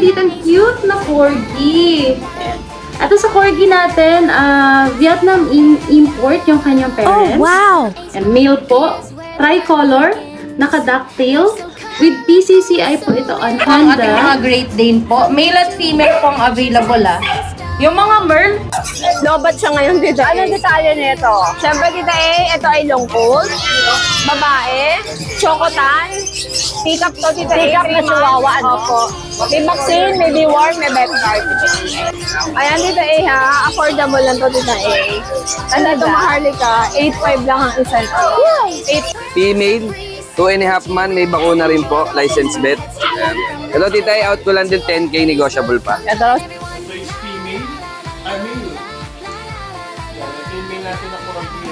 dito ang cute na corgi. Ito sa corgi natin, Vietnam import yung kanyang parents. Oh, wow! And male po, tricolor, naka-ducktail, with PCCI po ito on Ang ating mga Honda. Great Dane po. Male at female po ang available Yung mga Merl, Lobat siya ngayon dito. Anong detalye nito? Siyempre dito ito ay long coat, babae, chocotan, pick-up to dito pick-up na chihuahua, ano? Opo. May vaccine, may deworm, may vet card. Ayan dito ha, affordable lang to dito Ano ito maharlika, 8.5 lang ang isang to. 8 Female, 2.5 man, may bakuna rin po, license vet. Hello tita, out ko lang din 10k, negotiable pa. Ito, Ito is female. Male. Yan, ito yung male natin na Corgi.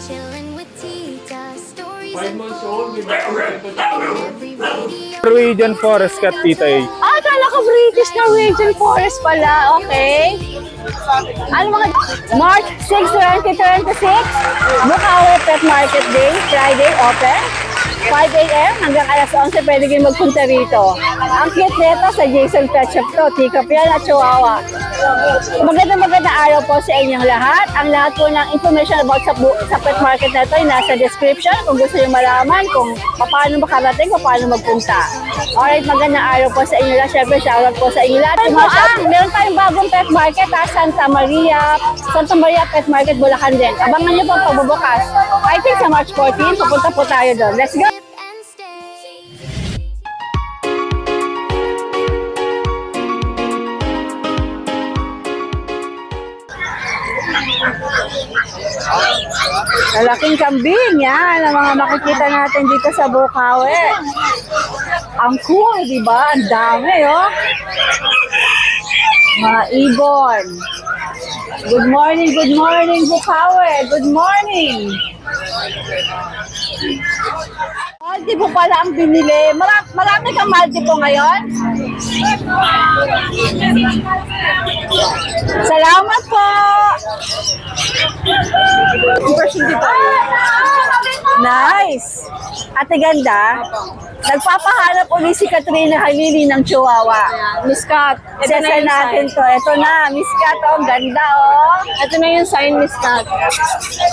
Chilling with Tita, stories 5 months old, may bakuna ito. every radio. Norwegian Forest Cat, Tita A. akala ko British Norwegian Forest pala, okay. Ano mga March 6, 2026, Bukawi Pet Market Day, Friday, open. 5 a.m. hanggang alas 11 pwede kayo magpunta rito. Ang cute nito sa Jason Pet Shop to, Teacup yan at Chihuahua. Magandang araw po sa inyong lahat. Ang lahat po ng information about sa pet market na ito ay nasa description kung gusto nyo malaman kung paano makarating, paano magpunta. Alright, magandang araw po sa inyo lahat. Syempre, shoutout po sa inyo lahat. Meron tayong bagong pet market Santa Maria Pet Market, Bulacan din. Abangan nyo po ang pagbubukas. I think sa March 14, pupunta po tayo doon. Let's go! And stay. Malaking kambing, yan ang mga makikita natin dito sa Bukawi. Ang cool, di ba? Ang dami, oh. Mga ibon. Good morning, Bukawi. Good morning. Maldipo pala ang binili. Marami kang Maldipo ngayon? Salamat po! Impression dito. Nice! Ate ganda, nagpapahanap ulit si Katrina Halili ng Chihuahua. Miss Kat, ito na yung natin to. Ito na, Miss Kat, oh, ganda oh. Ito na yung sign, Miss Kat.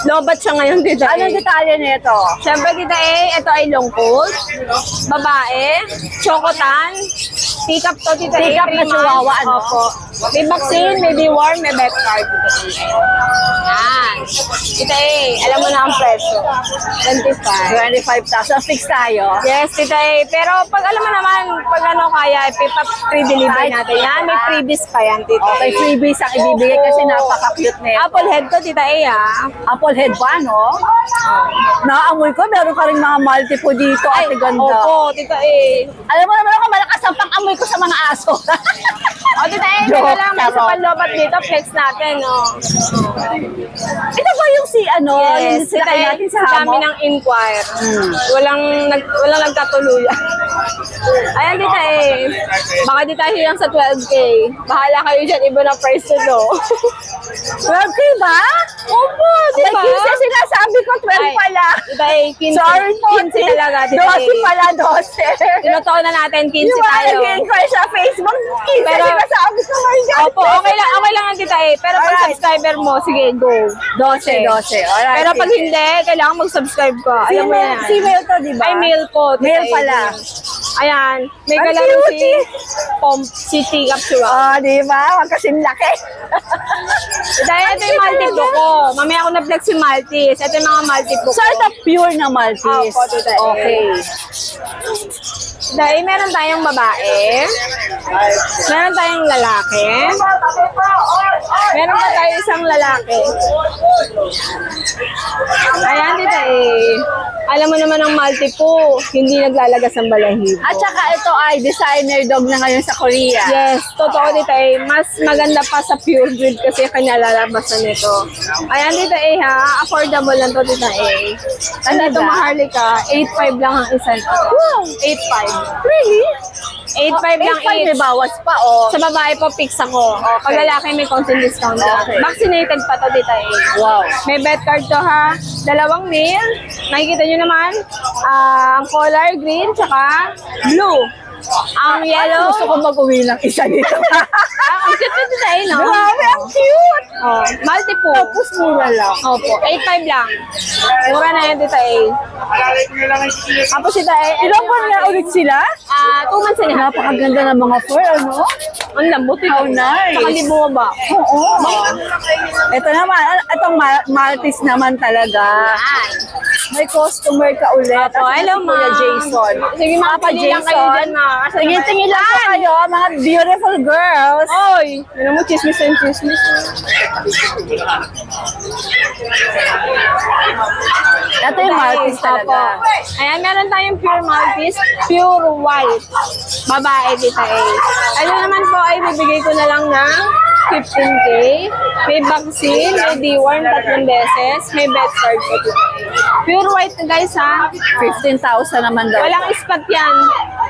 Lobat siya ngayon dito. Anong detalye nito? Siyempre dito ito ay long coat, babae, chocotan, pick-up to dito. Pick-up na Chihuahua, ano? Opo. May vaccine, may deworm, may vet card. Yan. Ito alam mo na ang presyo. 25,000. Fix tayo. Yes, ito pero pag alam mo naman, pag ano kaya, free delivery natin. Yan, may freebies pa yan, tita. Okay, freebies ang ibibigay kasi napaka-cute na yan. Apple head to, tita Apple head ba, no? Naamoy ko, meron ka rin mga multiple dito. Ate ganda. Opo, tita Alam mo naman ako, malakas ang pang-amoy ko sa mga aso. O, tita teka lang, may sa panlobat dito, flex natin, no? Ito ba yung yung sakay natin sa hamok? Dami ng inquire. Walang nagkatuluyan. Ayan dito baka di tayo lang sa 12K. Bahala kayo dyan, iba na price to do. 12K ba? Opo, di ba? May 15 sinasabi ko, 12 pala. Dito 15. Sorry po. 15 talaga. 12 pala, 12. Tinotoo na natin, 15 tayo. Yung mga nag-inquire sa Facebook, 15 pero, sinasabi ko ngayon. Opo, okay lang ang dito Pero pag subscriber mo, sige, go. 12. Alright. Pero pag hindi, kailangan mag-subscribe ka. Alam mo yan. Female to, di ba? Ay, male po. Male pala. Ayan. May galaro si Teacup Chihuahua. Oh, di ba? Huwag kasing laki. Dahil ito yung Maltese ko. Mamaya ako na-vlog si Maltese. Ito yung mga Maltese ko. So, ito pure na Maltese? Opo, tita. Okay. Dahil meron tayong babae. Meron tayong lalaki. Meron pa tayo isang lalaki. Ayan dito Alam mo naman ang Maltese, hindi naglalagas ng balahibo. At saka ito ay designer dog na ngayon sa Korea. Yes, totoo dito mas maganda pa sa pure breed kasi kanya lalabasan nito. Ayan dito affordable lang to dito Ano ito maharlika, 8.5 lang ang isa. Wow! 8.5. Really? 8.5 lang 8.5 may bawas pa, Sa babae po, fix ako. Okay. Pag lalaki, may constant discount. Okay. Vaccinated pa to dito Wow. May vet card to ha. 2 male. Nakikita nyo naman, ang color green, tsaka blue. Ang yellow. Gusto ko mag-uwi ng isa nito. Ang cute na Tita A, no? Grabe, ang cute! Oh, multi-po. Tapos mura lang. Opo, 8.5 lang. Mura na yan, Tita A. Tapos Tita A, Ilang buwan na ulit sila? 2 months and a half. Napakaganda ng mga fur, ano? Ang lambot ito. How nice. Saka hindi bumaba. Oo. Ito naman, itong Maltese naman talaga. May customer ka ulit. Opo, At hello, si Kuya ma'am. Jason. Sige, mga Papa pali lang kayo Jason. dyan, ma. Kasi Tingin-tingin lang po kayo, mga beautiful girls. Oy, yun mo, chismis and chismis. Ito yung Maltese talaga. Ayan, meron tayong pure Maltese, pure white. Babae, Tita A. Ano naman po ay bibigay ko na lang ng 15K. May vaccine, may deworm 3 beses, may bed card po, Tita A. Pure white na guys, ha? 15,000 naman daw. Walang ispat yan.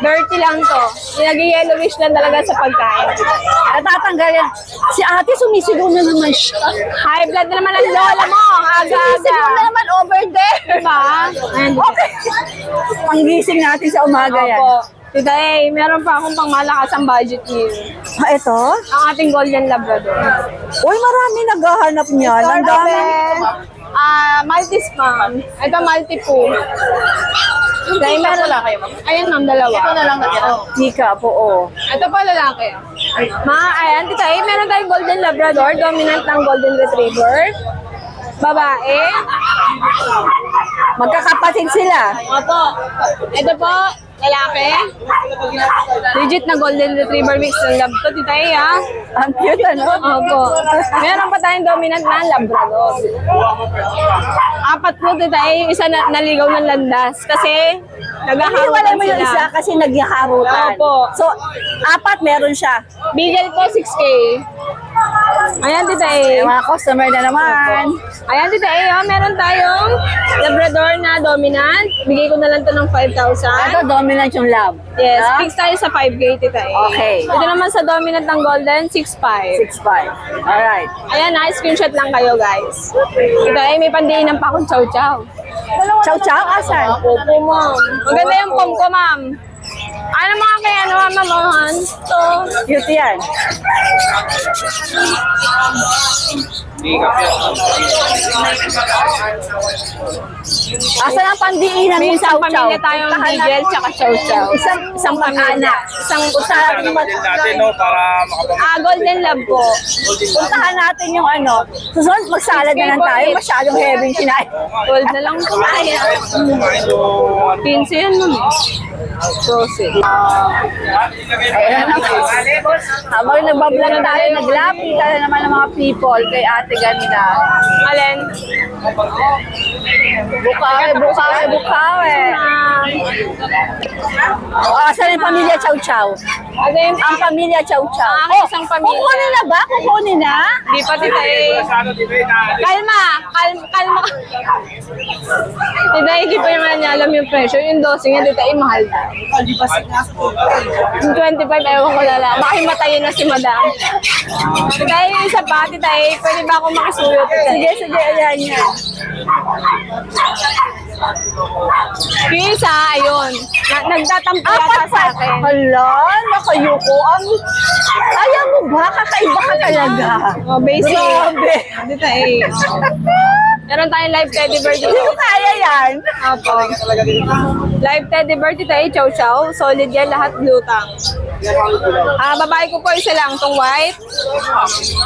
Dirty lang to. Nag-yellowish lang talaga sa pagkain. Natatanggal yan. Si ate sumisigaw na naman siya. High blood na naman ang lola mo. Aga-aga. Sumisigaw na naman over there. Diba? Ayan, Okay. Panggising natin sa umaga yan. Opo. Today, meron pa akong pangmalakasang budget meal. Ito? Ang ating Golden Labrador. Uy, marami naghahanap niyan. Ang dami. Maltese ma'am. Ito multi po. Dahil meron lang kayo. Ayan ma'am, dalawa. Ito na lang natira. Nika po, oh. Ito pa lalaki. Ayan, tita, meron tayong Golden Labrador, dominant ng Golden Retriever. Babae. Magkakapatid sila. Opo. Ito po, lalaki. Legit na Golden Retriever mix ng lab to, tita A, ha? Ang cute, ano? Opo. Meron pa tayong dominant na Labrador. 4 po, tita A, yung isa na naligaw ng landas. Kasi, Hiwalay naghaharutan mo yung isa sila. kasi naghaharutan. Opo. So, 4 meron siya. Bigel po, 6K. Ayan, tita A. Yung mga customer na naman. Ayan, tita A, meron tayong Labrador na dominant. Bigay ko na lang to ng 5,000. Ito, dominant yung lab. Yes, Ah, fix tayo sa 5K, tita A. Okay. Ito naman sa dominant ng Golden, 6.5. 6'5". Alright. Ayan, screenshot lang kayo, guys. Ito ay may pandiinan pa akong chow-chow. Chow chow, asan? Opo, ma'am. Maganda yung pom ko, ma'am. Ano mga kaya naman, mamahan? So, Cute yan. Asan ang pandiinan may mo, isang chow chow? pamilya tayong bigel tsaka chow-chow. Isang pamilya. Isang natin, no, para makapag- Golden Lab po. Puntahan natin yung ano. Susunod, magsalad na lang tayo. Masyadong heavy yung kinain. Gold na lang po. 15 yan, ma'am. Proceed. Ayan na. Habang nagbablog tayo, naglapitan na naman ng mga people kay Ate Ganda. Alin? Bukawe, bukawe, bukawe. Asan yung pamilya Chow Chow? Ano yung Ang pamilya Chow Chow. Ang isang pamilya. Kukunin na ba? Kukunin na? Di pa, tita eh. Kalma! Kalma! Tita, hindi pa naman niya alam yung presyo. Yung dosing niya, tita, mahal na. Yung 25, ewan ko na lang. Baka himatayin na si madam. Tita, yung isa pa, tita, pwede ba akong makisuyo? Sige, sige, ayan yan. Yung isa, ayun. Nagtatampo yata sa akin. Hala, nakayuko. Ayaw mo ba? Kakaiba ka talaga. Oh, basic. Grabe. Tita, meron tayong live teddy bear dito. Hindi ko kaya yan. Opo. Live teddy bear, tita, chow chow. Solid yan, lahat blutang. Babae ko po isa lang, tong white.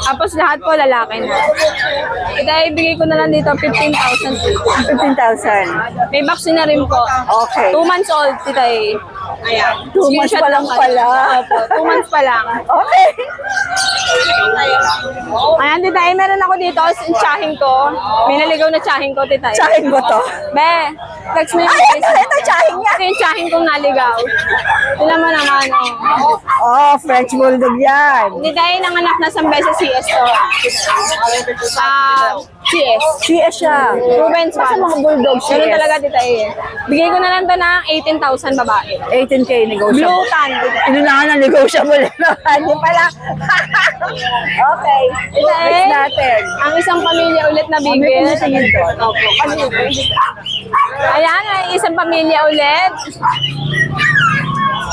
Tapos lahat po lalaki na. Tita, ibigay ko na lang dito 15,000. 15,000. May vaccine na rin po. Okay. 2 months old, tita. Ayan. 2 months Screenshot pa lang kayo. pala. Opo, 2 months pa lang. Okay. Ayan, tita, meron ako dito, tsahin ko. May naligaw na tsahin ko, tita. Tsahin mo to. Be, text mo yung Ay, ito tsahin niya. Ito yung tsahin kong naligaw. Tignan mo naman, oh. Oh, French Bulldog yan. Hindi tayo nanganak na isang beses CS to. CS. CS siya. Proven Sa mga Bulldog Ganun CS. talaga, tita eh. Bigay ko na lang to ng 18,000 babae. 18K negotiable. Blue tan, tita. Inunahan na negotiable naman. Hindi pala. Okay. Tita Next natin. ang isang pamilya ulit na May bigil. pumitingin doon. Ayan, ay isang pamilya ulit.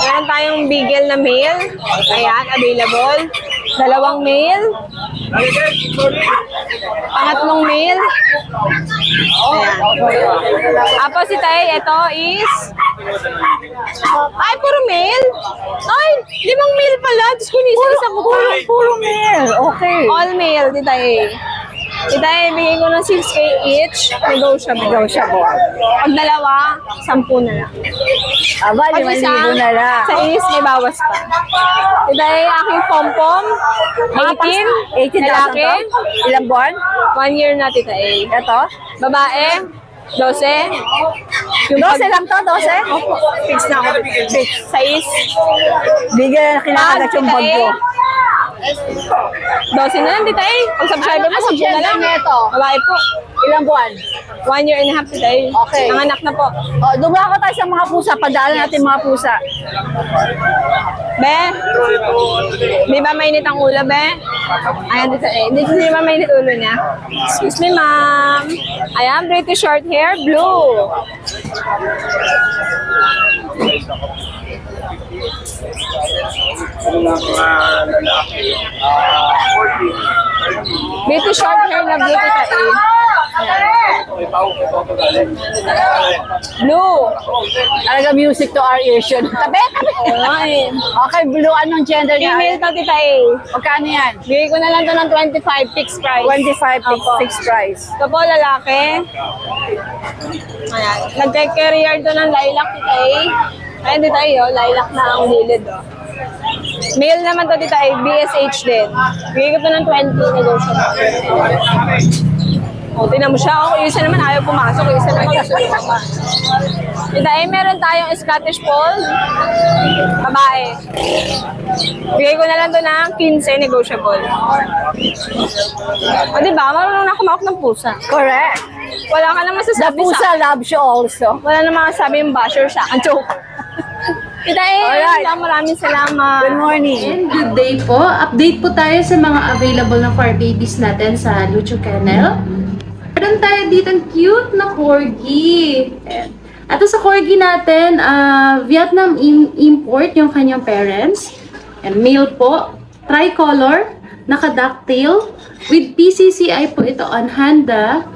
Meron tayong beagle na male. Ayan, available. 2 male. Pangatlong male. Ayan. Tapos si Tay, ito is... Ay, puro male? Ay, 5 male pala. Diyos ko, isa ko. Puro male. Okay. All male, si Tay. Si Tay, bigay ko ng 6K each. Negotiable. Pag dalawa, 10 na lang. Aba, Pag 5,000 na lang. Sa is, may bawas pa. Si Tay, aking pom-pom. 18. 18,000 Lalaki. to? Ilang buwan? 1 year na, Tita A. Ito? Babae, 12. 12 lang to, 12? Fix na ako. Fix. Size. Bigyan na kinakagat yung bag ko. 12 na lang, Tita A. Ang subscriber mo, 10 na lang. Ito. Babae po. Ilang buwan? 1 year and a half, Tita A. Okay. Nanganak na po. O, dumako tayo sa mga pusa. Padaalan natin mga pusa. Be, di ba mainit ang ulo, Be? Ayan, Tita A. Di ba mainit ulo niya? Excuse me, ma'am. Ayan, British short hair, blue. British short hair na blue, Tita A. Blue. Talaga music to our ears yun. Tabi! Ay. Okay, blue. Anong gender niya? Female to, Tita A. Magkano yan? Bigay ko na lang to ng 25 fixed price. 25 Opo. fixed price. Ito po, lalaki. Ayan. Nagka-carrier to ng lilac, Tita A. Ayan, Tita A, oh. Lilac na ang gilid, oh. Male naman to, Tita A. BSH din. Bigay ko to ng 20 negotiable. O, tinan mo siya. Oh, yung isa naman ayaw pumasok. Yung isa naman gusto pumasok. Tita A, meron tayong Scottish Fold. Babae. Bigay ko na lang to ng 15 negotiable. O, diba? Marunong na kumawak ng pusa. Correct. Wala ka naman The sasabi pusa loves you also. Wala naman sabi yung basher sa akin. Joke. Tita A, Alright. maraming salamat. Good morning. And good day po. Update po tayo sa mga available na fur babies natin sa Lucho Kennel. Meron tayo dito ang cute na corgi. Ayan. At sa corgi natin, Vietnam import yung kanyang parents. And male po, tricolor, naka-ducktail. With PCCI po ito on handa.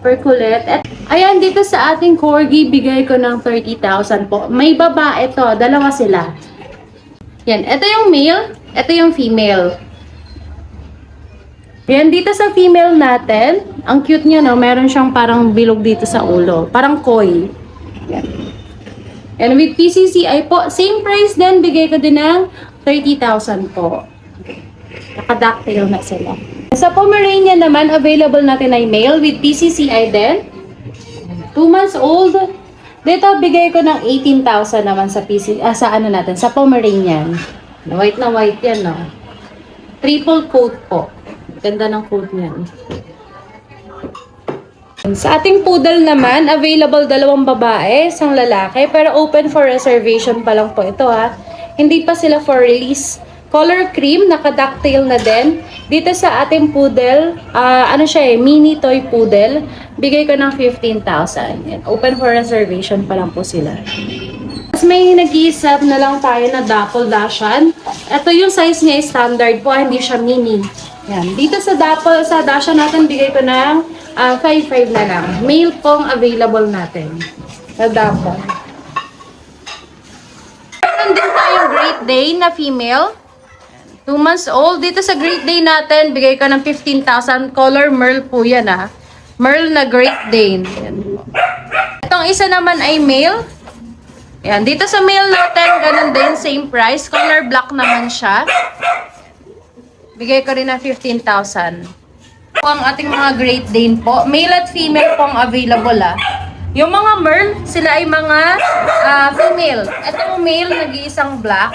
Percolate. At ayan, dito sa ating corgi, bigay ko ng 30,000 po. May babae to, dalawa sila. Yan, ito yung male, ito yung female. Yan, dito sa female natin, ang cute niya, no? Meron siyang parang bilog dito sa ulo. Parang koi. Yan. And with PCCI po, same price din, bigay ko din ng 30,000 po. Naka-ducktail na sila. Sa Pomeranian naman, available natin ay male with PCCI din. 2 months old. Dito, bigay ko ng 18,000 naman sa sa ano natin, sa Pomeranian. White na white yan, no? Triple coat po. Ganda ng coat niyan. Sa ating poodle naman, available 2 babae, 1 lalaki, pero open for reservation pa lang po ito, ha. Hindi pa sila for release. Color cream, naka-ducktail na din. Dito sa ating poodle, ano siya mini toy poodle. Bigay ko ng 15,000. Yan, open for reservation pa lang po sila. Tapos may nag-iisap na lang tayo na Dapple Dashan. Ito yung size niya standard po, hindi siya mini. Yan. Dito sa Dapple, sa Dashan natin, bigay ko ng 5,500 na lang. Male pong available natin. Sa Dapple. Meron din tayong Great Dane na female. 2 months old. Dito sa Great Dane natin, bigay ko ng 15,000. Color Merle po yan, ha. Merle na Great Dane. Yan. Itong isa naman ay male. Yan. Dito sa male natin, ganun din. Same price. Color black naman siya. Bigay ko rin ng 15,000. Po ang ating mga Great Dane po. Male at female pong available, ha. Yung mga Merle, sila ay mga female. Itong male, nag-iisang black.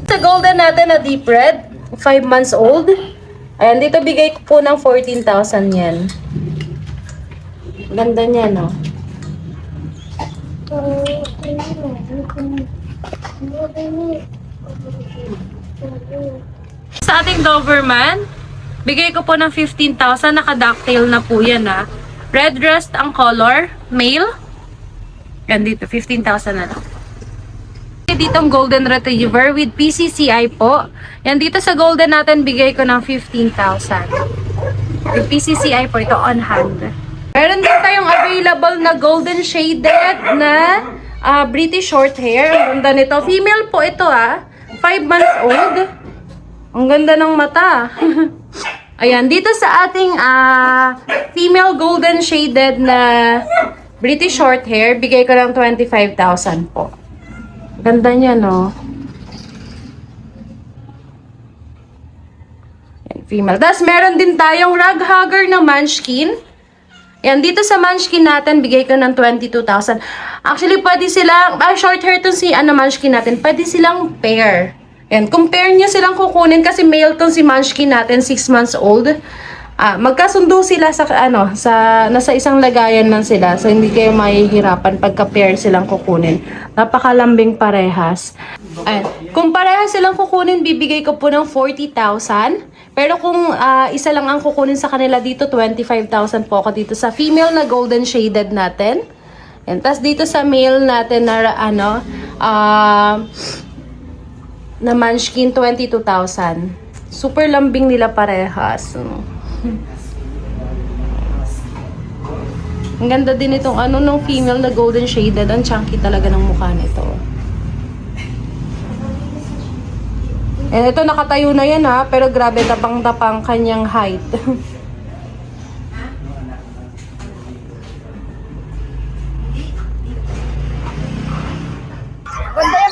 Sa golden natin na deep red, 5 months old. Ayan, dito bigay ko po ng 14,000 yan. Ganda niya, no? Sa ating Doberman, bigay ko po ng 15,000. Naka-ducktail na po yan, ha. Red rust ang color, male. Yan dito, 15,000 na lang. Ditong Golden Retriever with PCCI po. Yan dito sa Golden natin, bigay ko ng 15,000. With PCCI po, ito on hand. Meron din tayong available na Golden Shaded na British Shorthair. Ang ganda nito. Female po ito 5 months old. Ang ganda ng mata. Ayan, dito sa ating female Golden Shaded na British Shorthair, bigay ko ng 25,000 po. Ganda niya, no? Yan, female. Tapos, meron din tayong rug hugger na munchkin. Yan, dito sa munchkin natin, bigay ko ng 22,000. Actually, pwede silang, short hair to si munchkin natin, pwede silang pair. Yan, compare nyo silang kukunin kasi male tong si munchkin natin, 6 months old. Magkasundo sila sa nasa isang lagayan lang sila, so hindi kayo mahihirapan pagka pair silang kukunin. Napakalambing parehas. Kung parehas silang kukunin, bibigay ko po ng 40,000. Pero kung isa lang ang kukunin sa kanila dito, 25,000 po ako dito sa female na golden shaded natin. And tas dito sa male natin na na munchkin, 22,000. Super lambing nila parehas. Ang ganda din itong nung female na golden shaded. Ang chunky talaga ng mukha nito. And ito nakatayo na yan pero grabe tapang-tapang kanyang height.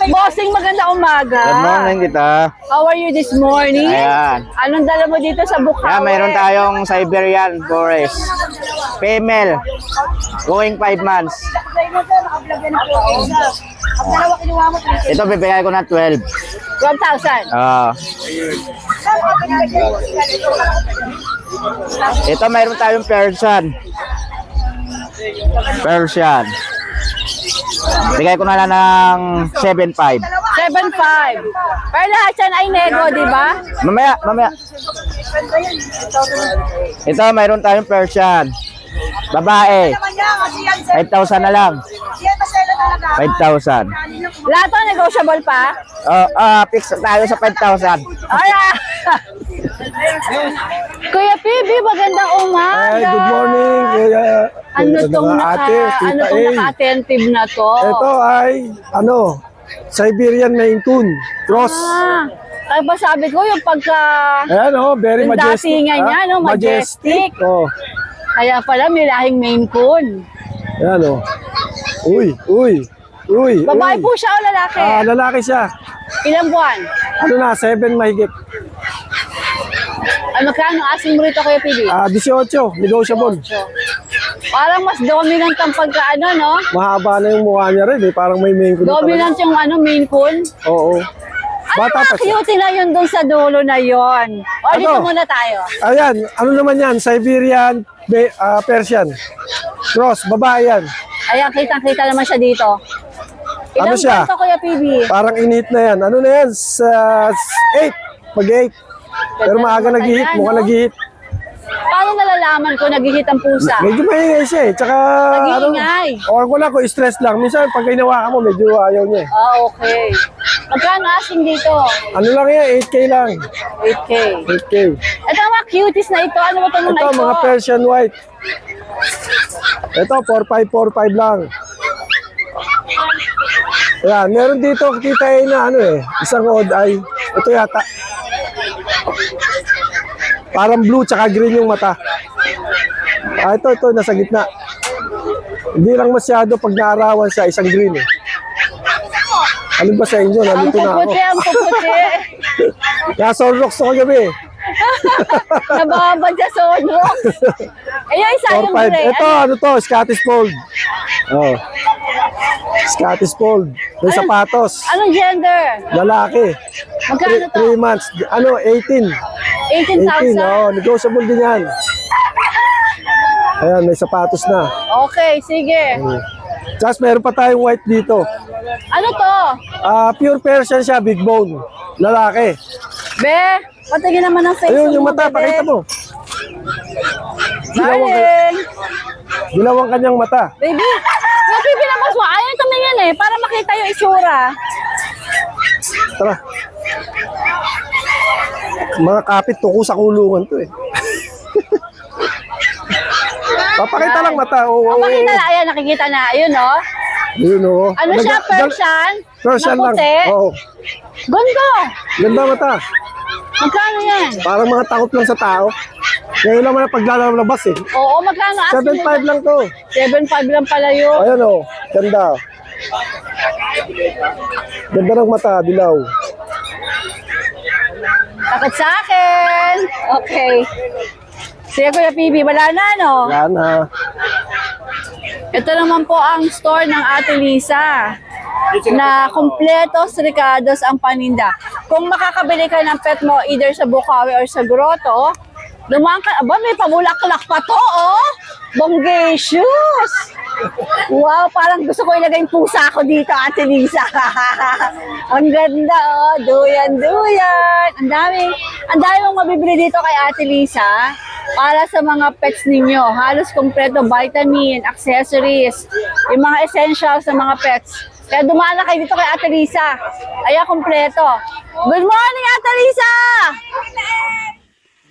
Bossing, maganda umaga. Good morning kita. How are you this morning? Ayan. Anong dala mo dito sa Bukawi? Ayan, mayroon tayong Siberian Forest. Female. Going 5 months. Ito bibigay ko na 12. 12,000. Ito mayroon tayong Persian. Bigay ko na lang ng 7.5. 7,500. Pero lahat yan ay nego, di ba? Mamaya. Ito mayroon tayong Persian. Babae. 5,000 na lang. 5,000. Lahat to negotiable pa? Fix tayo sa 5,000. Alright. Kuya PB, magandang umaga. Ay, good morning, kuya. Ano tong naka-attentive na to? Ito ay, Siberian Maine Coon, cross. Kaya ba sabi ko yung pagka... Ayan very yung majestic. datingan niya, majestic. Oh, Kaya pala may lahing Maine Coon. ayan Uy. Babae po siya o lalaki? Lalaki siya. Ilang buwan? 7 mahigit. Magkano asing mo rito, Kuya PB? 18, negotiable. Parang mas dominant ang pagka no? Mahaba na yung mukha niya rin Parang may Maine Coon. Dominant yung Maine Coon? Oo. Bata pa siya. Cute na yun dun sa dulo na yun. O, dito muna tayo. Ayan, naman yan? Siberian Persian. Cross, babae yan. Ayan, kitang-kita naman siya dito. Ilang siya? buwan to, Kuya PB? Parang init na yan. Ano na yan? Sa 8. Pag-8. Pero maaga nag-hit. Mukhang nag-hit. Paano nalalaman ko nag-hit ang pusa? Medyo maingay siya Tsaka, Nag-iingay. or wala ko, stress lang. Minsan, pag ginawa ka mo, medyo ayaw niya Okay. Magkano asing dito? Ano lang yan? 8K lang. 8K. 8K. Ito mga cuties na ito. Ano ba ito mga Ito, ito? mga Persian white. Ito, 4.5 lang. Ayan, meron dito, kita na isang odd eye. Ito yata. Parang blue tsaka green yung mata. Ito, nasa gitna. Hindi lang masyado pag naarawan siya, isang green Ano ba sa inyo? Ang Nandito na ako. puputi. Nasa Orrox ako gabi Nababad sa Sonrox. Ayun, isa yung 4.5. gray. Ito, Scottish Fold. Oh. Scottish Fold. May sapatos. Anong gender? Lalaki. Magkano to? 3 months. 18. 18,000. Negotiable din yan. Ayan, may sapatos na. Okay, sige. Tapos meron pa tayong white dito. Ano to? Pure Persian siya, big bone. Lalaki. Be, patingin naman ang face Ayun, yung mo, mata, bebe. pakita mo. Darling. Dilawang kanyang mata. Baby, napipi naman mo. Ayun yan eh, para makita yung itsura. Tara. Mga kapit tuko sa kulungan to eh. Papakita lang mata. Oo, Ang makita na, ayan, nakikita na. Ayun, no? Yun o. Ano siya, Persian? Persian na lang. puti? Oo. Ganda. Ganda mata. Magkano yan? Parang mga takot lang sa tao. Ngayon naman ang paglalabas eh. Oo, magkano? 7.5 lang to. 7.5 lang pala yun. Ayan o. Ganda. Ganda ng mata, dilaw. Takot sa akin. Okay. Sige, Kuya PB, wala na, no? Wala na. Ito naman po ang store ng Ate Lisa na kumpletos ricados ang paninda. Kung makakabili ka ng pet mo either sa Bukawi or sa Grotto, dumaan ka, aba may pabulaklak pa to, oh! Bonggacious! Wow, parang gusto ko ilagay yung pusa ko dito, Ate Lisa. Ang ganda, oh! Duyan, duyan! Ang dami mong mabibili dito kay Ate Lisa para sa mga pets ninyo. Halos kompleto, vitamin, accessories, yung mga essentials sa mga pets. Kaya dumaan na kayo dito kay Ate Lisa. Ayan, kompleto. Good morning, Ate Lisa!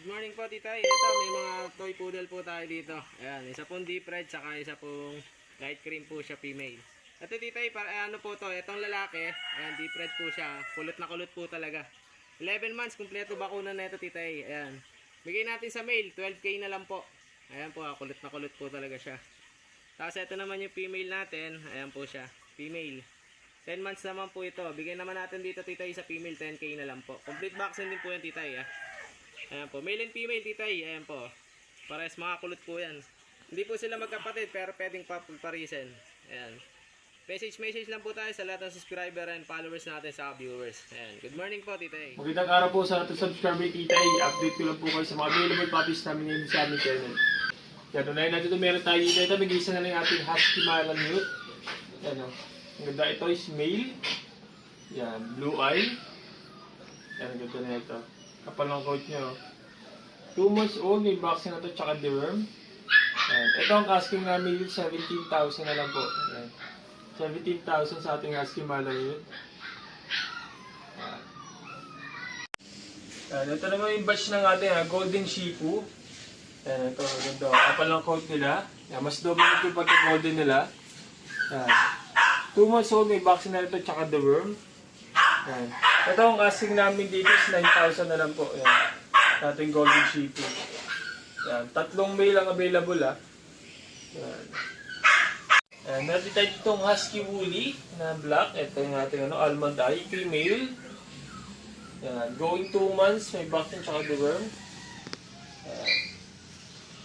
Good morning po, titay. Ito, may mga toy poodle po tayo dito. Ayan, isa pong deep red, saka isa pong light cream po siya, female. Ito, titay, para ano po to, itong lalaki, ayan, deep red po siya. Kulot na kulot po talaga. 11 months, kumpleto bakuna na ito, titay. Ayan. Bigay natin sa male, 12K na lang po. Ayan po, kulot na kulot po talaga siya. Tapos ito naman yung female natin, ayan po siya, female. 10 months naman po ito. Bigay naman natin dito, titay, sa female, 10K na lang po. Complete vaccine din po yan, titay, ah. Ayan po, male and female, titay. Ayan po. Parehas mga kulot po yan. Hindi po sila magkapatid, pero pwedeng paparisin. Ayan. Message lang po tayo sa lahat ng subscriber and followers natin sa viewers. Ayan. Good morning po, titay. Magandang araw po sa ating subscriber Tita A. Update ko lang po kayo sa mga available puppies namin ngayon sa aming channel. Yan, unahin natin ito. Meron tayo dito. Ito, nag-iisa na lang yung ating Husky Malamute. Yan o. Ang ganda ito is male. Yan, blue eye. Yan, ang ganda na ito. Kapal ng coat nyo. 2 months old, may vaccine na ito, tsaka deworm. Yan. Ito ang asking namin yun, 17,000 na lang po. Yan. 17,000 sa ating Husky Malamute. Ito naman yung batch ng ating Golden Shifu. Yan, ito, ganda. Kapal ng coat nila. Yan, mas dominant yung pagka-golden nila. Yan. 2 months old, may vaccine na ito, tsaka deworm. Yan. Ito ang asking namin dito is 9,000 na lang po. Yan. Ating Golden Shifu. Yan. 3 male ang available, ah. Yan. And natin tayo itong Husky Woolly na black. Ito yung ating almond eye, female. Yan. Going 2 months, may vaccine tsaka deworm. Yan.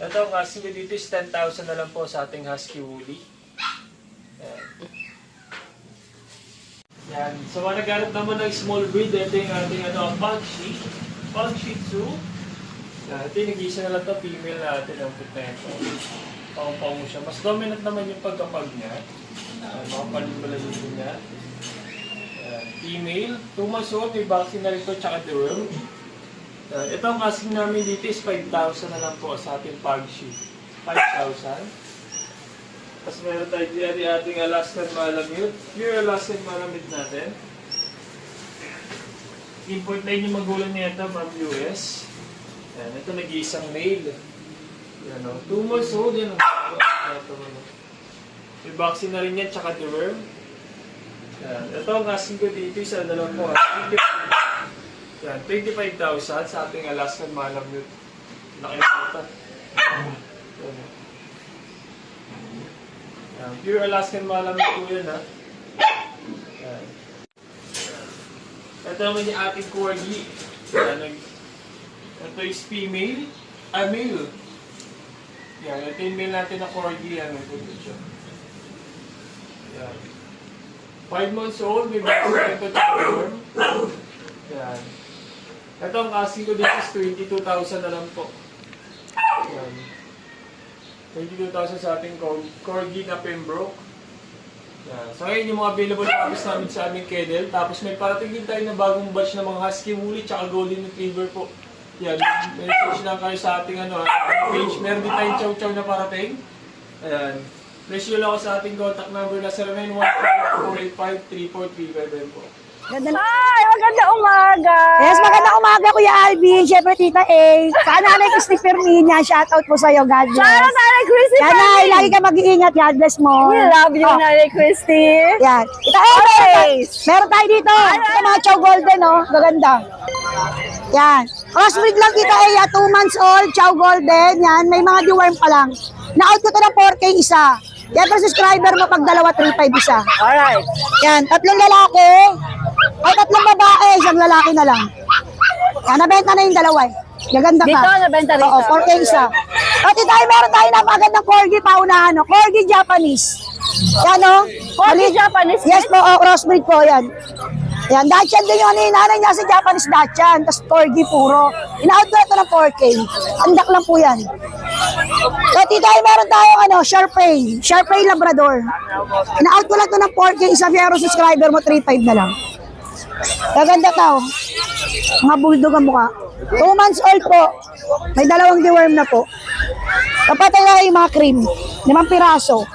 Ito ang asking ko dito is 10,000 na lang po sa ating Husky Woolly. Yan. Yan. So mga naghanap naman ng small breed, ito yung ating Pug Shih Tzu. Yan. Ito yung nag-iisa na lang ito, female natin ang put na ito. Pang-pang siya. Mas dominant naman yung pagkapag niya. Makapal yung balasyon niya. Female, 2 months old, may vaccine na rito, tsaka deworm. Ito ang asking namin dito is 5,000 na lang po sa ating Pug Shih. 5,000. Tapos meron tayo dito yung ating Alaskan Malamute. Pure Alaskan Malamute natin. Import na yung magulang niya ito from US. Yan, ito nag-iisang male. Yan o. 2 months old yan o. May vaccine na rin yan, tsaka deworm. Yan. Ito ang asking ko dito, isa na lang po. Yan, 25,000 sa ating Alaskan Malamute. Laki na ito. Yan, pure Alaskan Malamute po yun, ha. Yan. Ito naman yung ating Corgi. Yan, ito is female. Male. Yan, ito yung male natin na Corgi. Yan, ito siya. Yan. 5 months old, may vaccine ito sa deworm. Yan. Ito ang asking ko dito is 22,000 na lang po. Yan. 22,000 sa ating Corgi na Pembroke. Yan. So ngayon yung mga available puppies namin sa aming kennel. Tapos may parating din tayo na bagong batch ng mga Husky Woolly tsaka Golden Retriever po. Yan. Message lang kayo sa ating page. Meron din tayong chow chow na parating. Ayan. Please yun ako sa ating contact number na 0915-485-3435 po. Ay, maganda umaga. Yes, magandang umaga, Kuya Alvin. Siyempre, Tita A. Sa Nanay Christy Ferminia, shoutout po sa'yo. God bless. Sana, Nanay Christy. Nanay, lagi ka mag-iingat. God bless mo. We love you, Nanay Christy. Yan. Tita A, meron tayo dito. Ito mga Chow Golden, oh. Maganda. Yan. Crossbreed lang, Tita A. 2 months old, Chow Golden. Yan. May mga deworm pa lang. Na-out ko to ng 4K isa. Yan, per subscriber mo pag dalawa, 3.5 isa. Alright. Yan. 3 lalaki. Ay, 3 babae. 1 lalaki na lang. Yan, nabenta na yung dalawa eh. Gaganda ka. Dito, nabenta rito. Oo, 4K isa. At tayo, meron tayo napakagandang corgi paunahan. No? Corgi Japanese. Yan, no? Corgi Japanese? Yes po, crossbreed po yan. Yan, Dachshund din yung ano yung nanay niya sa Japanese Dachshund. Tapos corgi puro. Ina-out ko ito ng 4K. Andak lang po yan. At tayo, meron tayong ano, Sharpei. Sharpei Labrador. Ina-out ko lang ito ng 4K. Isa pero subscriber mo, 3.5 na lang. Gaganda tao. Mga bulldog ang mukha. 2 months old po. May 2 deworm na po. Kapatay na yung mga cream. 5 piraso.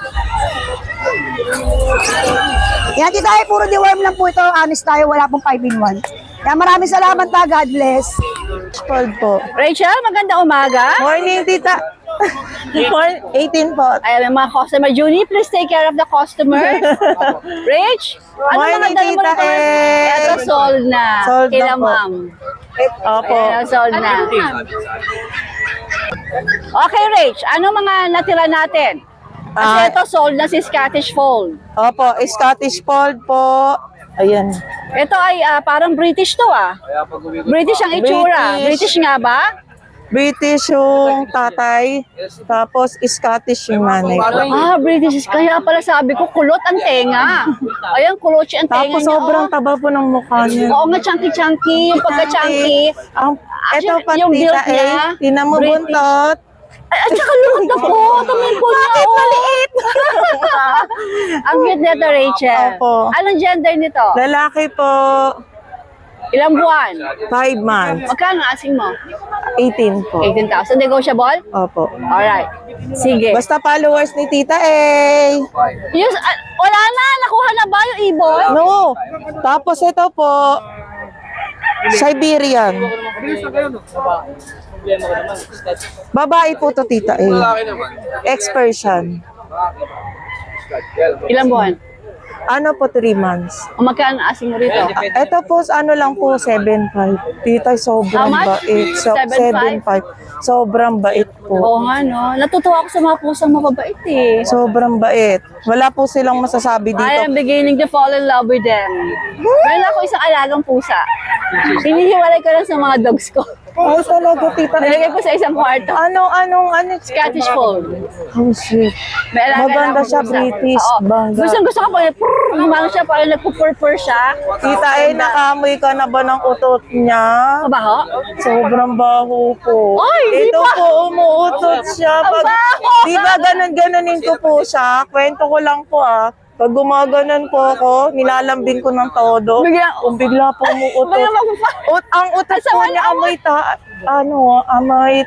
Yan dito ay puro deworm lang po ito. Honest tayo, wala pong 5-in-1. Kaya maraming salamat ta. God bless. Cold po. Rachel, maganda umaga. Morning, tita. 18 po. Ayan, mga customer. Junie, please take care of the customers. Rach, ano mga dala mo nito? Ito, sold na. Sold na Kila po. ma'am. Opo. Ayan, sold na. Okay, Rach, ano mga natira natin? Kasi ito, sold na si Scottish Fold. Opo, Scottish Fold po. Ayan. Ito ay parang British to British ang itsura. British nga ba? British yung tatay, tapos Scottish yung nanay ko. British. Kaya pala sabi ko, kulot ang tenga. Ayan, kulot siya ang tenga Tapos sobrang taba po ng mukha niya. Oo nga, chunky-chunky. Yung pagka-chunky. Ito pa yung build tita niya, tinan mo British. buntot. At saka lukot na po. Tumin po niya. Bakit maliit? Ang cute nito, Rachel. Opo. Anong gender nito? Lalaki po, Ilang buwan? 5 months, Magkano asing mo? 18 po. 18,000. Negotiable? Opo. Alright. Sige. Basta followers ni Tita A. Yes, wala na. Nakuha na ba yung ibon? No. Tapos ito po, Siberian. Babae po to Tita A. Ex-Persian. Ilang buwan? Ano po, 3 months. O magkano asing mo rito? Ito po, ano lang po, 7.5. Tita, sobrang How much? bait. 7.5? 7.5. Sobrang bait po. Oo nga, no? Natutuwa ako sa mga pusang mababait eh. Sobrang bait. Wala po silang masasabi dito. I am beginning to fall in love with them. Meron ako isang alagang pusa. Hinihiwalay ko lang sa mga dogs ko. Oh, talaga, Tita. Nilagay ko sa isang kwarto. Ano? Scottish Fold. Oh, shit. May alaga Maganda lang akong siya, pusa. British. Oo. Bangga. Gusto ko pa umang siya, parang nagpupurpur siya. Tita, nakamoy ka na ba ng utot niya? Mabaho? Sobrang baho po. Ay, di Ito ba? po, umuutot siya. Ang baho! Di ba ganon-ganonin ko po siya? Kwento ko lang po Pag gumaganon po ako, nilalambing ko ng todo. Kung bigla po umuutot. Bigla magpapa- Ang utot po Sama niya na amoy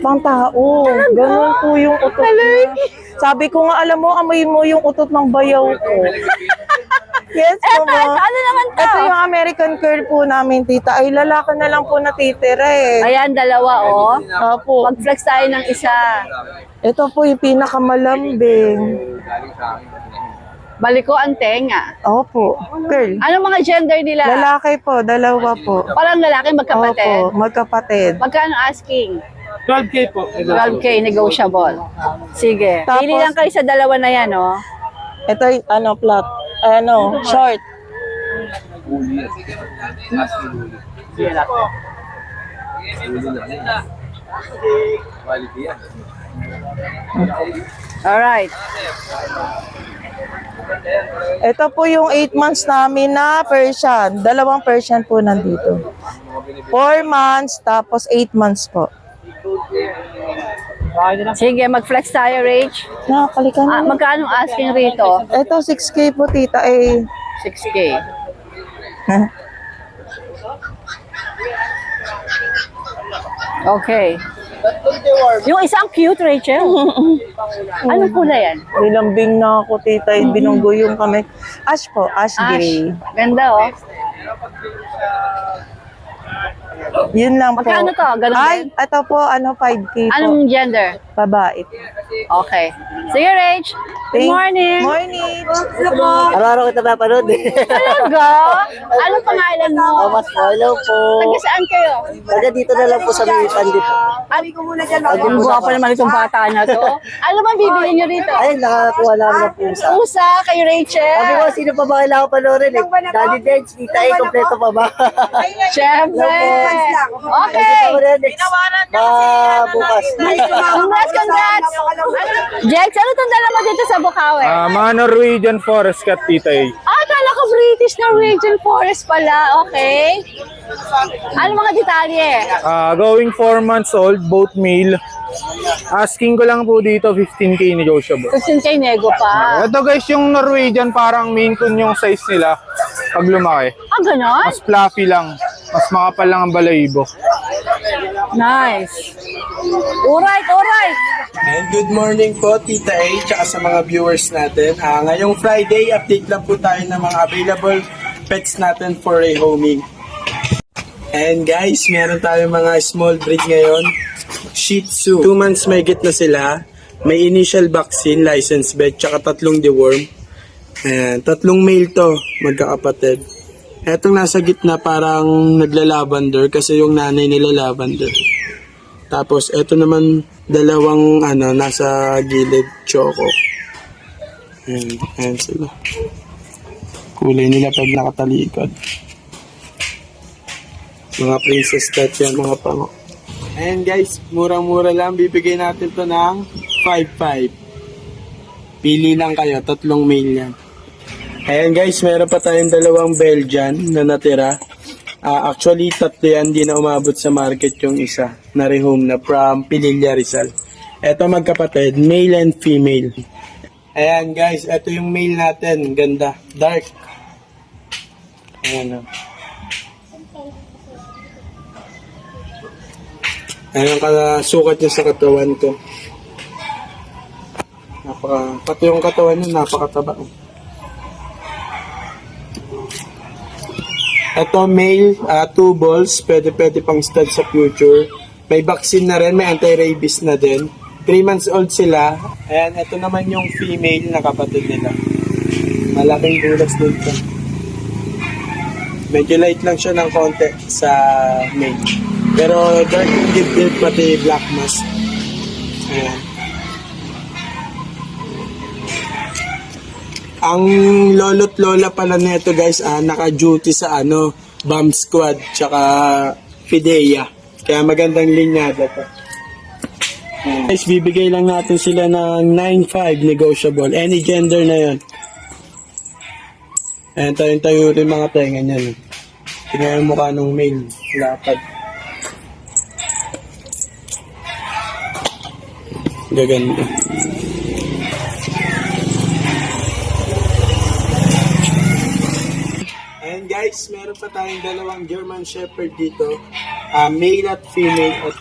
pang tao. Ganon po yung utot niya. Sabi ko nga, alam mo, amoy mo yung utot ng bayaw ko. Yes po, Eto, ano naman to? Ito yung American Curl po namin, tita. Ay, lalaki na lang po natitira eh. Ayan, dalawa, oh. Opo. Mag-flex tayo ng isa. Ito po yung pinakamalambing. Baliko ang tenga. Opo. Curl. Anong mga gender nila? Lalaki po, dalawa po. Parang lalaki magkapatid. Opo, magkapatid. Magkano asking? 12K po. 12K negotiable. Sige. Tapos- Pili lang kayo sa dalawa na yan, oh. Ito yung flat. Short. Alright. Ito po yung 8 months namin na Persian. 2 Persian po nandito. 4 months, tapos 8 months po. Sige, mag-flex tayo, Rach. Nakakalikan na. Magkano asking rito? Ito, 6K po, tita. 6K. Okay. Yung isang cute, Rachel. Anong kulay yan? Nilambing na ako, tita. Binunggo yung kamay. Ash po, ash gray. Ganda, oh. Yun lang po. Magkano to? Ganun Ay, din? ito po, 5K po. Anong gender? Babae. Okay. Sige, Rach. Good morning. Morning. Araw-araw kita napanood eh. Talaga? Anong pangalan mo? Mas follow po. Taga saan kayo? Taga dito na lang po sa may pandit. Ang guwapo naman itong bata na to. Ano bang bibili niyo rito? Ay, nakakuha lang ng pusa. Pusa kay Rachel. Sabi ko, sino pa ba kailangan panoorin eh? Daddy Dance, Tita A, kompleto pa ba? Siyempre. Okay. Ako rin next bukas. Congrats. Jex, ano itong dala mo dito sa Bukawi? Mga Norwegian Forest Cat, Tita A. Akala ko British Norwegian Forest pala. Okay. Ano mga detalye? Going 4 months old, both male. Asking ko lang po dito 15K negotiable. 15K nego pa. Ito guys, yung Norwegian parang Maine Coon yung size nila pag lumaki. Ah, ganon? Mas fluffy lang. Mas makapal lang ang balahibo. Nice. Alright, alright. And good morning po, Tita A, tsaka sa mga viewers natin. Ngayong Friday, update lang po tayo ng mga available pets natin for rehoming. And guys, meron tayong mga small breed ngayon. Shih Tzu. 2 months may na sila. May initial vaccine, license vet, tsaka 3 deworm. Ayan, 3 male to, magkakapatid. Etong nasa gitna parang nagla-lavender kasi yung nanay nila lavender. Tapos eto naman dalawang nasa gilid choco. Ayan sila. Kulay nila pag nakatalikod. Mga princess cat yan, mga pango. Ayan guys, murang-mura lang. Bibigay natin to ng 5-5. Pili lang kayo, 3 male yan. Ayan guys, meron pa tayong 2 Belgian na natira. Actually, 3 yan, di na umabot sa market yung isa. Na rehome na from Pililla, Rizal. Ito magkapatid, male and female. Ayan guys, ito yung male natin. Ganda, dark. Ayan o. Ayan ang sukat niya sa katawan ko. Pati yung katawan niya, napakataba. Ito male, 2 balls, pwede pang stud sa future. May vaccine na rin, may anti-rabies na din. 3 months old sila. Ayan, ito naman yung female na kapatid nila. Malaking bulas dito. Medyo light lang siya ng konti sa male. Pero dark yung dibdib, pati black mask. Ayan. Ang lolo't lola pala nito guys, naka-duty sa bomb squad, tsaka Fidea. Kaya magandang linyada to. Guys, bibigay lang natin sila ng 9.5 negotiable. Any gender na yon. Ayan, tayo rin mga tenga niyan. Tingnan yung mukha ng male. Lapad. Gaganda. Ayan guys, meron pa tayong 2 German Shepherd dito. Male at female.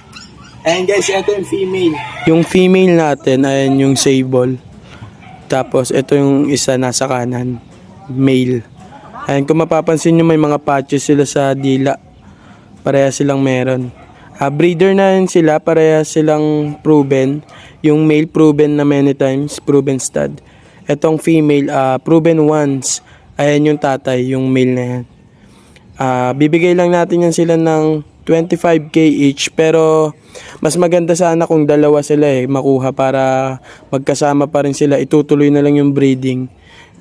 Ayan guys, ito yung female. Yung female natin, ayan yung sable. Tapos ito yung isa nasa kanan. Male. Ayan, kung mapapansin nyo may mga patches sila sa dila. Pareha silang meron. Breeder na yun sila, pareha silang proven. Yung male proven na many times, proven stud. Etong female, proven once. Ayan yung tatay, yung male na yan. Bibigay lang natin yan sila ng 25k each, pero mas maganda sana kung 2 sila makuha para magkasama pa rin sila, itutuloy na lang yung breeding.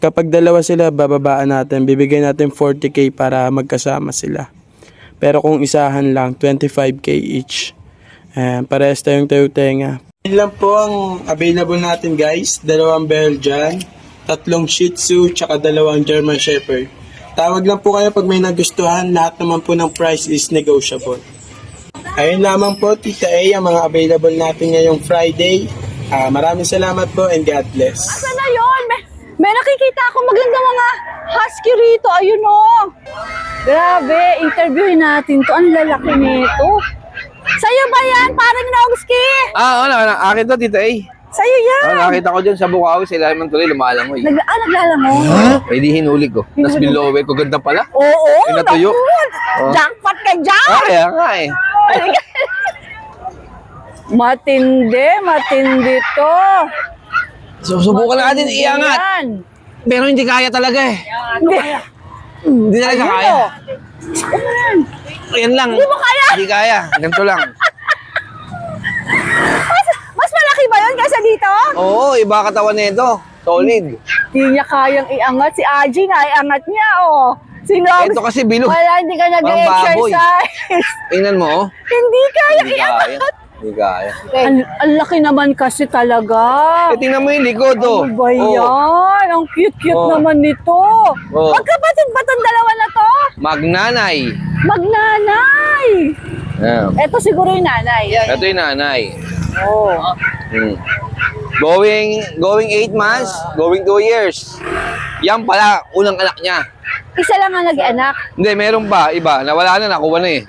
Kapag 2 sila, bababaan natin, bibigay natin 40k para magkasama sila. Pero kung isahan lang, 25k each. Parehas tayong tenga. Yan lang po ang available natin guys, 2 Belgian, 3 Shih Tzu, tsaka 2 German Shepherd. Tawag lang po kayo pag may nagustuhan. Lahat naman po ng price is negotiable. Ayun lamang po, Tita A, ang mga available natin ngayong Friday. Maraming salamat po and God bless. Asan na yun? May nakikita ako maganda mga husky rito. Ayun o. Grabe, interviewin natin to. Ang lalaki nito. Sa'yo ba yan? Parang Nogski. Ah, ano, akin to, Tita A. Sa'yo yan. Ah, nakita ko dyan sa Bukawi, sa ilalim ng tuloy, lumalangoy. Naglalangoy. Eh, di hinuli ko. Tapos bilowe ko, ganda pala. Oo, Ay, natuyo. naku. Jackpot ka dyan. Ah, kaya nga eh. Matindi to. Susubukan natin iangat. Yan. Pero hindi kaya talaga eh. Hindi. Hindi talaga kaya. Ayan lang. Hindi mo kaya? Hindi kaya. Ganito lang. Mas malaki ba yun kaysa dito? Oo, iba katawan nito. Solid. Hindi niya kayang iangat. Si Aji nga, iangat niya, oh. Si Nogs, Ito kasi bilog. wala, hindi ka Parang baboy. nag-exercise. Tingnan mo, oh. Hindi kaya Hindi kaya. iangat. Hindi kaya. Ang laki naman kasi talaga. Eh, tingnan mo yung likod, oh. Ano ba Oh. yan? Ang cute-cute Oh. naman nito. Oh. Magkapatid ba itong dalawa na to? Magnanay. Magnanay. Yeah. Ito siguro yung nanay. Ito yung nanay. Oh. Hmm. Going 8 months, going 2 years. Yan pala, unang anak niya. Isa lang ang nag-anak. Hindi, meron pa, iba. Nawala na, nakuha na eh.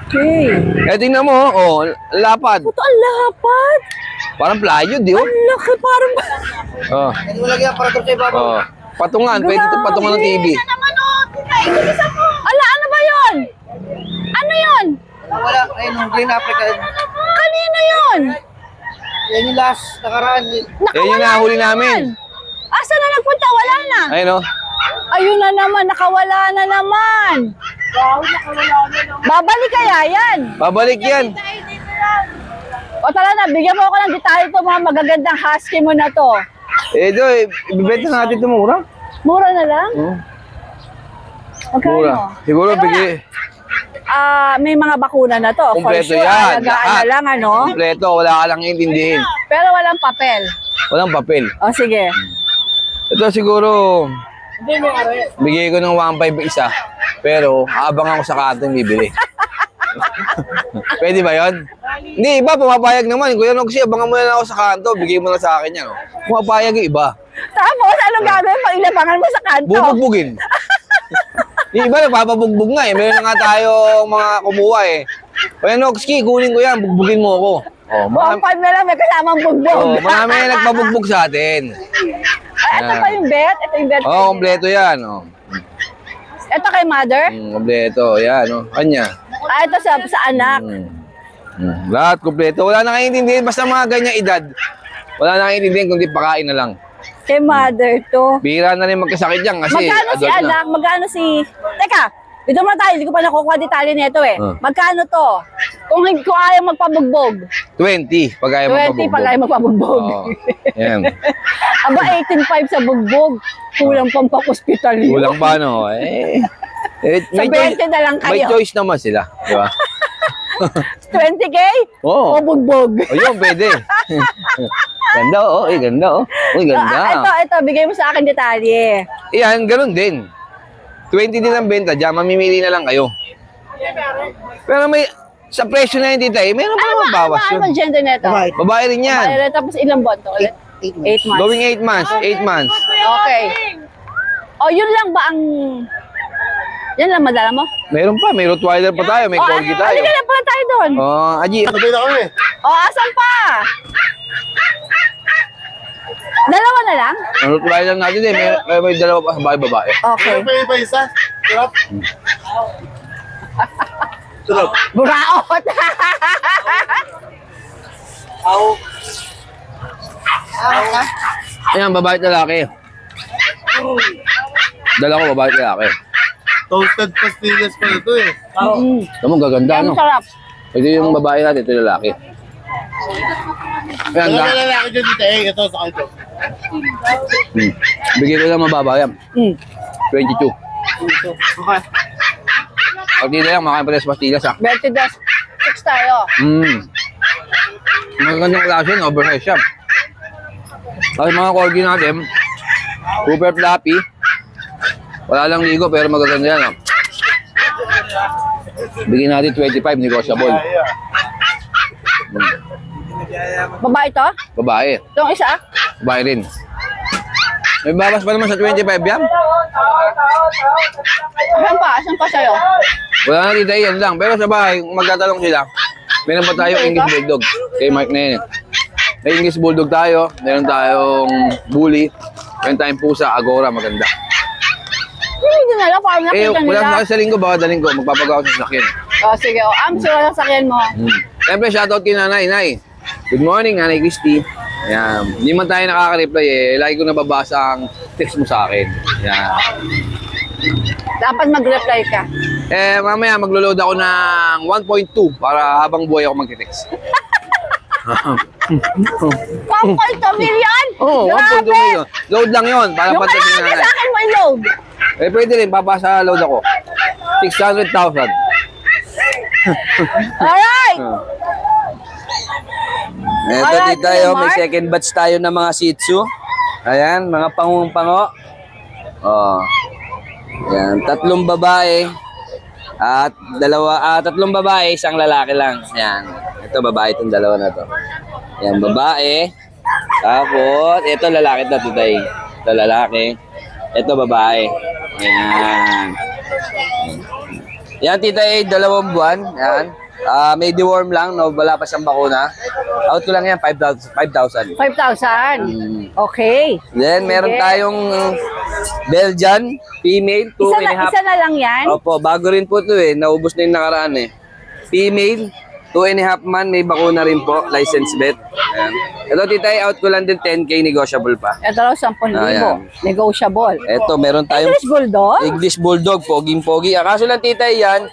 Okay. Eh, tingnan mo, oh, lapad. Ito ang lapad. Parang plywood, di oh. Ang laki parang... Oh. Oh. Patungan, pwede ito patungan ng TV. Ala, ano ba yun? Ano yun? Wala, ayun, Green Africa. Kanino yun? Yan yung last, nakaraan. Yan yung nahuli namin. Asa na nagpunta? Wala na. Ayun oh. Ayun na naman, nakawala na naman. Babalik kaya yan? Babalik yan. O tara na, bigyan mo ako ng detalye ito, mga magagandang husky mo na to. Eh, ito, ibibenta natin ito mura. Mura na lang? Oh. Magkano? Mura. Siguro, Pero bigay. may mga bakuna na to. Kompleto For sure, yan. alagaan na lang, ano? Kompleto, wala ka lang intindihin. Pero walang papel. Walang papel. O sige. Ito siguro, bigay ko ng 1.5 isa. Pero, abang ako sa kanto bibili. Pwede ba yun? Hindi, iba, pumapayag naman. Kuya Noxie, abangan mo na ako sa kanto. Bigay mo na sa akin yan. Oh. Pumapayag yung iba. Tapos, anong gagawin pag ilabangan mo sa kanto? Bubugbugin. Yung iba, nagpapabugbog nga eh. Meron na nga tayo mga kumuha eh. Kuya Noxie, kunin ko yan. Bugbugin mo ako. Oh, 1.5 na lang, may kasamang bugbog. oh, marami na nagpabugbog sa atin. Ay, ito pa yung bet? Ito yung bet. Oh, kompleto yan. Oh. Ito kay mother? Kompleto, yan. Oh. Kanya. Ah, ito sa anak. Lahat kompleto. Wala na kaiintindihan. Basta mga ganyang edad. Wala na kaiintindihan kundi pakain na lang. Kay mother to. Bihira na rin magkasakit yan kasi Magkano si adult na. anak? Magkano si... Teka, dito muna tayo. Hindi ko pa nakukuha detalye nito eh. Magkano to? Kung ayaw magpabugbog. 20 pag ayaw 20 pag ayaw magpabugbog. Oo. Yan. Aba, 18.5 sa bugbog. Kulang pang pa-hospital yun. Kulang pa no? Sa 20 na lang may kayo. choice naman sila. Di ba? 20K? Oo. O bugbog? O yun, pwede. Ganda oh. Ganda oh. Uy, ganda. Ito. Bigay mo sa akin detalye. Yan, ganun din. 20 din ang benta dyan. Mamimili na lang kayo. Pero may... Sa presyo na yun, tita, meron pa naman bawas yun. Ano ba gender nito? Babae rin yan. Babae rin. Tapos ilang buwan to ulit? 8 months. Going 8 months. 8 months. Okay. O, yun lang ba ang... Yan lang madala mo? Meron pa. May Rottweiler pa tayo. May Corgi tayo. Halika na pala tayo doon. Oh, Aji. Sabay na kami. O, asan pa? Dalawa na lang? Ang Rottweiler natin eh. May dalawa pa babae. Okay. May pa isa. Sarap. Sarap. Buraot! Ayan, babae at lalaki. Dala ko babae at lalaki. Toasted pastillas pa ito eh. Tama, gaganda Yan no? sarap. Ito yung babae natin, ito yung lalaki. Ayan, Wala na lalaki dyan dito eh. Ito sa kanto. Bigay ko lang mababa yan. 22. Okay. Pag di na yan, makain pa rin sa pastillas ha. 22. 6 tayo. Magandang klase yun, oversize siya. Tapos mga corgi natin, super fluffy. Wala lang ligo pero magaganda yan. Oh. Bigyan natin 25, negotiable. Babae to? Babae. Itong isa? Babae rin. May babas pa naman sa 25 yan. Asan pa? Asan pa sa'yo? Wala na dito yan lang. Pero sa bahay, kung magtatalong sila, Meron pa tayo English Bulldog. Kay Mark na yun. May English Bulldog tayo. Meron tayong Bully. Meron tayong Pusa, Agora, maganda. Hindi na lang, parang nakita Wala nila. na sa linggo, baka daling ko. Magpapagawa sa sakyan. Sige, sure sasakyan mo. Siyempre, shoutout kay Nanay. Nay, good morning, Nanay Christy. Yan. Hindi man tayo nakaka-reply eh. Lagi ko nababasa ang text mo sa akin. Yan. Dapat mag-reply ka. Mamaya maglo-load ako ng 1.2 para habang buhay ako mag-text. 1.2 million? Oo, 1.2 million. Load lang yun. Para Yung pati kalahati Nanay. sa akin mo i-load. Pwede rin. Papasa load ako. 600,000. Alright! Ito Alright, dito tayo, may Mark. second batch tayo ng mga Shih Tzu. Ayan, mga pango. Oh. Ayan, 3 babae. At 3 babae, 1 lalaki lang. Ayan. Ito babae itong 2 na to. Ayan, babae. Tapos, ito lalaki to, Titay. Ito lalaki. Ito babae. Ayan. Yan, Titay, 2 buwan. Ayan. May deworm lang, no? Wala pa siyang bakuna. Out ko lang yan, 5,000. 5,000. Okay. Then, meron Sige. tayong Belgian, female, 2.5. Isa na lang yan? Opo, bago rin po ito eh. Naubos na yung nakaraan eh. Female, 2.5 man, may bakuna rin po, license vet. Ayan. Ito, Titay, out ko lang din 10K, negotiable pa. Ito raw 10,000. Ayan. Negotiable. Ito, meron tayong English Bulldog? English Bulldog, poging-pogi. Kaso lang, Titay, yan,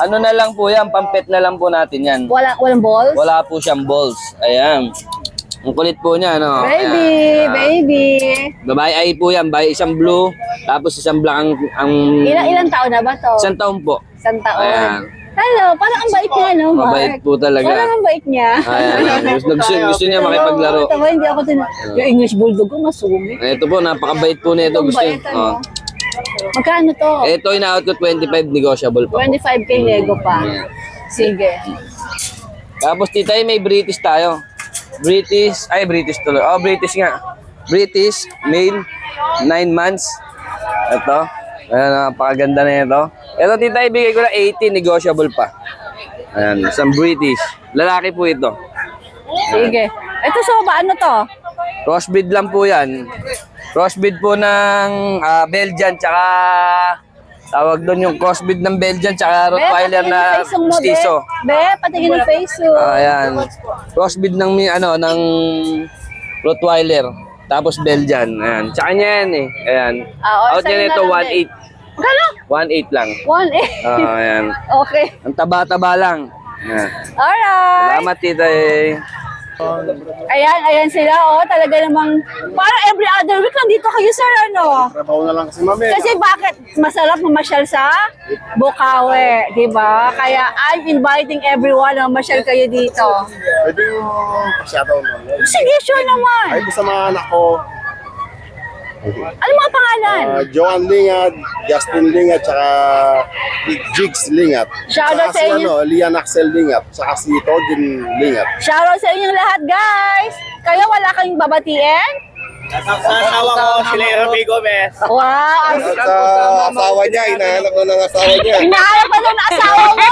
ano na lang po yan, pampet na lang po natin yan. Walang balls? Wala po siyang balls. Ayan. Ang kulit po niya, no? Baby, Ayan. baby. Babae ay po yan, isang blue, tapos isang black ang Ilang taon na ba to? 1 taon po. 1 taon. Ayan. Hello, parang ang bait niya, no, Mark? Mabait po talaga. Parang ang bait niya. Ayan. Gusto niya makipaglaro. Tama, hindi ako Yung English Bulldog ko, masumi. Ito po, napakabait po nito. Itong Gusto niya. bait, ano? Magkano to? Ito, ina-out ko 25, negotiable pa po. 25K nego pa. Ayan. Sige. Tapos, Titay, may British tayo. British tuloy. Oh, British nga. British, male, 9 months. Ito. Ayan, napakaganda na ito. Ito, Titay, bigay ko na 80, negotiable pa. Ayan, isang British. Lalaki po ito. Sige. Ito sa baba, ano to? Crossbreed lang po yan. Crossbreed po ng Belgian, tsaka tawag doon yung crossbreed ng Belgian, tsaka Rottweiler na mestizo. Patingin ng face mo. Ayan. Crossbreed ng ng Rottweiler. Tapos Belgian. Ayan. Tsaka niya yan eh. Ayan. Out sa'yo yan na ito, lang din. 1.8. Magkano? 1.8 lang. 1.8. Ayan. Okay. Ang taba-taba lang. Ayan. Alright. Salamat, Tita eh. Ayan sila, oh. Talaga namang, parang every other week nandito kayo, sir, ano? Trabaho na lang kasi mami. Kasi bakit masarap mamasyal sa Bukawi, di ba? Kaya I'm inviting everyone na mamasyal kayo dito. Pwede yung pasyataw mami. Sige, sure naman. Ay, sa mga anak ko, Ano mga pangalan? Joan Lingat, Justin Lingat, tsaka Jigs Lingat. Shoutout Tsaka sa inyo. Lian Axel Lingat, tsaka si Todin Lingat. Shoutout sa inyong lahat, guys! Kayo wala kayong babatiin? Sa asawa ko, si Lea Gomez. Wow! Sa asawa niya, hinahanap na ng asawa niya. Hinahanap pa ng asawa mo!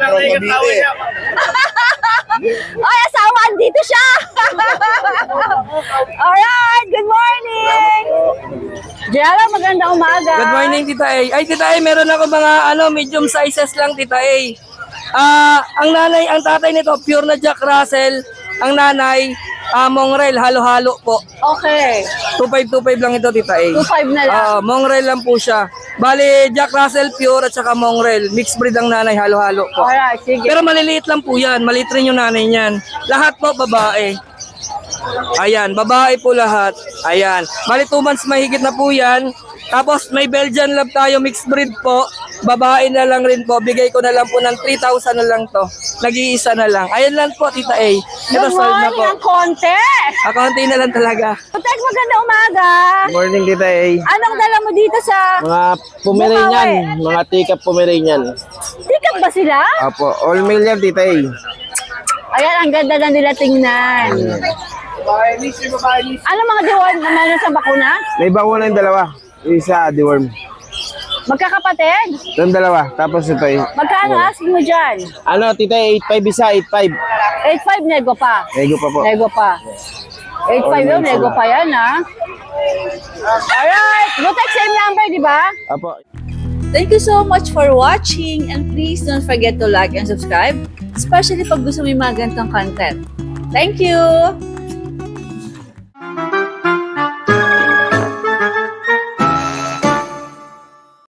From Cavite. Ay, asawa, andito siya! Alright, good morning! Jella, magandang umaga. Good morning, Tita A. Ay, Tita A, meron ako mga medium sizes lang, Tita A. Ang tatay nito, pure na Jack Russell. Ang nanay, Mongrel, halo-halo po. Okay. 2.5 lang ito, Tita A. 2.5 na lang. Mongrel lang po siya. Bali, Jack Russell pure at saka Mongrel. Mixed breed ang nanay, halo-halo po. Alright, sige. Pero maliliit lang po yan. Maliit rin yung nanay niyan. Lahat po babae. Ayan, babae po lahat. Ayan. Bali 2 months mahigit na po yan. Tapos may Belgian Lab tayo, mixed breed po. Babae na lang rin po. Bigay ko na lang po ng 3,000 na lang to. Nag-iisa na lang. Ayan lang po, Tita A. Ito, Good sold na morning, po. ang konti. Akaunti na lang talaga. Tek, magandang umaga. Morning, Tita A. Anong dala mo dito sa... Mga Pomeranian, mga tikap Pomeranian. Tikap ba sila? Apo, all male yan, Tita A. Ayan, ang ganda na nila tingnan. Ano mga deworm na meron sa bakuna? May bakuna yung 2. Isa, deworm. Magkakapatid? Itong dalawa. Tapos ito eh. Magkano asking mo dyan? Ano, tita, 8.5 isa, 8.5. 8.5 nego pa. Nego pa po. Nego pa. 8.5 yun, nego pa yan ha. Alright, Butek, same number, di ba? Apo. Thank you so much for watching and please don't forget to like and subscribe, especially pag gusto mo yung mga ganitong content. Thank you!